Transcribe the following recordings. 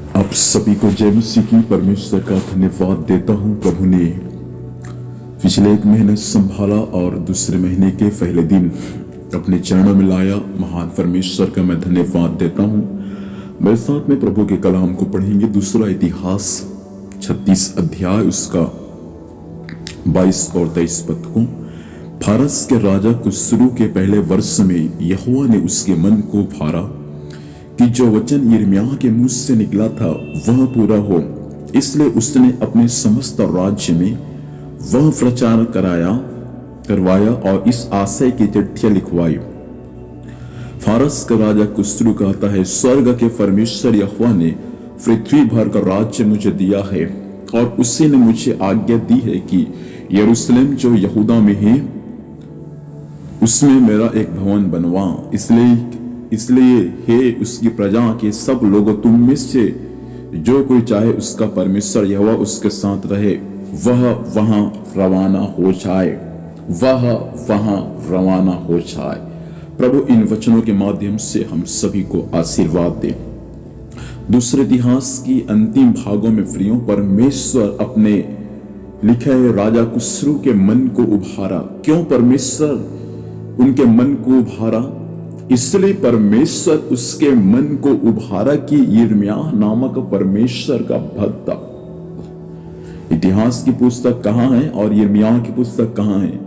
आप सभी को जय मसीह की। परमेश्वर का धन्यवाद देता हूं। प्रभु ने पिछले एक महीने संभाला और दूसरे महीने के पहले दिन अपने चरणों में लाया। महान परमेश्वर का मैं धन्यवाद देता हूं। मेरे साथ में प्रभु के कलाम को पढ़ेंगे। दूसरा इतिहास 36 अध्याय उसका 22 और 23 पद को। फारस के राजा कुस्रू के पहले वर्ष में यहोवा ने उसके मन को फाड़ा कि जो वचन यिर्मयाह के मुंह से निकला था वह पूरा हो, इसलिए उसने अपने समस्त राज्य में वह प्रचार करवाया और इस आशय की चिट्ठियां लिखवाई। फारस का राजा कुस्रू कहता है, स्वर्ग के परमेश्वर यहोवा ने पृथ्वी भर का राज्य मुझे दिया है और उसी ने मुझे आज्ञा दी है कि यरूशलेम जो यहूदा में है उसमें मेरा एक भवन बनवा। इसलिए हे उसकी प्रजा के सब लोगों, तुम में से जो कोई चाहे उसका परमेश्वर यहोवा उसके साथ रहे, वह वहां रवाना हो जाए। प्रभु इन वचनों के माध्यम से हम सभी को आशीर्वाद दे। दूसरे इतिहास की अंतिम भागों में प्रियों, परमेश्वर अपने लिखे राजा कुस्रू के मन को उभारा। क्यों परमेश्वर उनके मन को उभारा? इसलिए परमेश्वर उसके मन को उभारा कि यिर्मयाह नामक परमेश्वर का भक्त था। इतिहास की पुस्तक कहां है और यिर्मयाह की पुस्तक कहां है?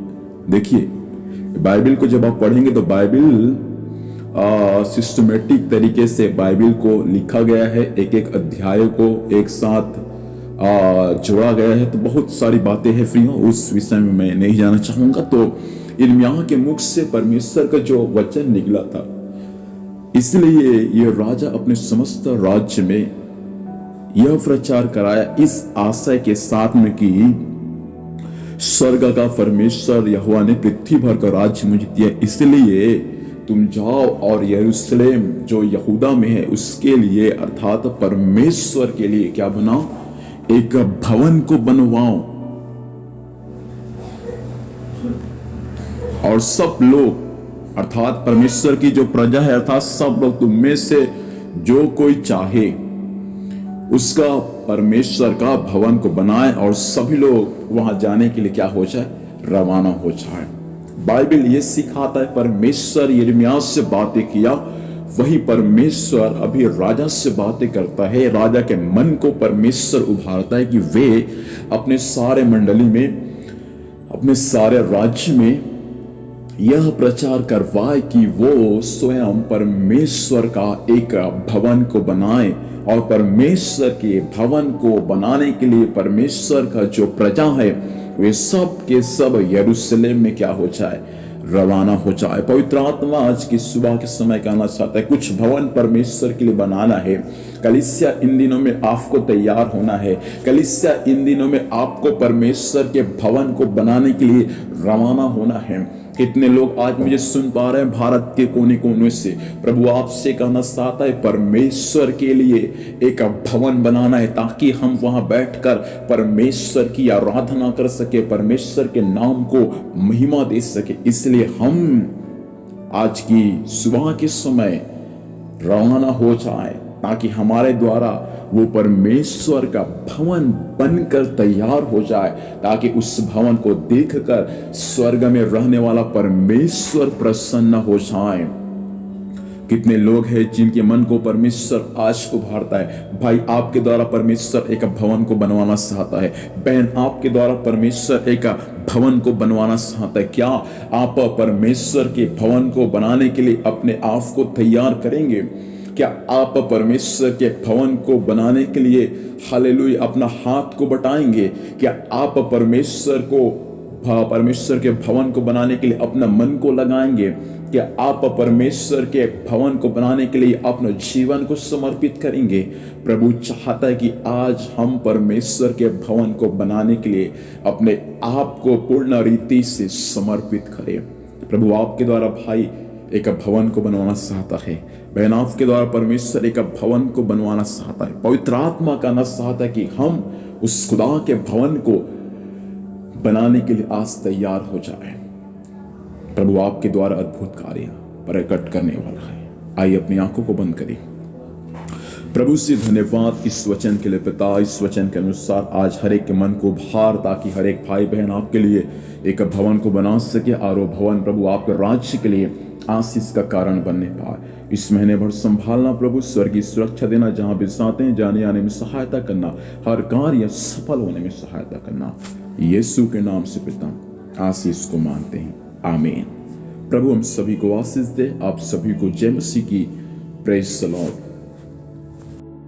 देखिए, बाइबल को जब आप पढ़ेंगे तो बाइबल सिस्टमेटिक तरीके से बाइबल को लिखा गया है। एक एक अध्याय को एक साथ जोड़ा गया है। तो बहुत सारी बातें हैं प्रियों, उस विषय में मैं नहीं जाना चाहूंगा। तो यिर्मयाह के मुख से परमेश्वर का जो वचन निकला था, इसलिए यह राजा अपने समस्त राज्य में यह प्रचार कराया इस आशय के साथ में कि स्वर्ग का परमेश्वर यहोवा ने पृथ्वी भर का राज्य मुझे दिया, इसलिए तुम जाओ और यरूशलेम जो यहूदा में है उसके लिए अर्थात परमेश्वर के लिए क्या बनाओ? एक भवन को बनवाओ। और सब लोग अर्थात परमेश्वर की जो प्रजा है अर्थात सब लोग, तुम में से जो कोई चाहे उसका परमेश्वर का भवन को बनाए और सभी लोग वहां जाने के लिए क्या हो जाए? रवाना हो जाए। बाइबल ये सिखाता है, परमेश्वर यिर्मयाह से बातें किया, वही परमेश्वर अभी राजा से बातें करता है। राजा के मन को परमेश्वर उभारता है कि वे अपने सारे मंडली में, अपने सारे राज्य में यह प्रचार करवाए कि वो स्वयं परमेश्वर का एक भवन को बनाए। और परमेश्वर के भवन को बनाने के लिए परमेश्वर का जो प्रजा है वे सब के सब यरूशलेम में क्या हो जाए? रवाना हो जाए। पवित्र आत्मा आज की सुबह के समय कहना चाहता है, कुछ भवन परमेश्वर के लिए बनाना है। कलीसिया इन दिनों में आपको तैयार होना है। कलीसिया इन दिनों में आपको परमेश्वर के भवन को बनाने के लिए रवाना होना है। कितने लोग आज मुझे सुन पा रहे हैं भारत के कोने कोने से? प्रभु आपसे कहना चाहता है, परमेश्वर के लिए एक भवन बनाना है ताकि हम वहां बैठकर परमेश्वर की आराधना कर सके, परमेश्वर के नाम को महिमा दे सके। इसलिए हम आज की सुबह के समय रवाना हो जाए ताकि हमारे द्वारा वो परमेश्वर का भवन बनकर तैयार हो जाए, ताकि उस भवन को देखकर स्वर्ग में रहने वाला परमेश्वर प्रसन्न हो जाए। कितने लोग हैं जिनके मन को परमेश्वर आज उभारता है? भाई, आपके द्वारा परमेश्वर एक भवन को बनवाना चाहता है। बहन, आपके द्वारा परमेश्वर एक भवन को बनवाना चाहता है। क्या आप परमेश्वर के भवन को बनाने के लिए अपने आप को तैयार करेंगे? क्या आप परमेश्वर के भवन को बनाने के लिए हालेलुया अपना हाथ को बटाएंगे? क्या आप परमेश्वर के भवन को बनाने के लिए अपना मन को लगाएंगे? क्या आप परमेश्वर के भवन को बनाने के लिए अपना जीवन को समर्पित करेंगे? प्रभु चाहता है कि आज हम परमेश्वर के भवन को बनाने के लिए अपने आप को पूर्ण रीति से समर्पित करें। प्रभु आपके द्वारा भाई एक भवन को बनवाना चाहता है। बहन, आपके द्वारा परमेश्वर एक भवन को बनवाना चाहता है। पवित्र आत्मा कहना चाहता है कि हम उस खुदा के भवन को बनाने के लिए आज तैयार हो जाए। प्रभु आपके द्वारा अद्भुत कार्य प्रकट करने वाला है। आइए अपनी आंखों को बंद करें। प्रभु से धन्यवाद इस वचन के लिए पिता। इस वचन के अनुसार आज हर एक के मन को भार, ताकि हर एक भाई बहन आपके लिए एक भवन को बना सके और वो भवन प्रभु आपके राज्य के लिए आशीष का कारण बनने पाए। इस महीने भर संभालना प्रभु, स्वर्गीय सुरक्षा देना, जहां भी जाते हैं जाने आने में सहायता करना, हर कार्य सफल होने में सहायता करना। यीशु के नाम से पिता आशीष को मांगते हैं, आमीन। प्रभु हम सभी को आशीष दे। आप सभी को जय मसीह की। Praise the Lord.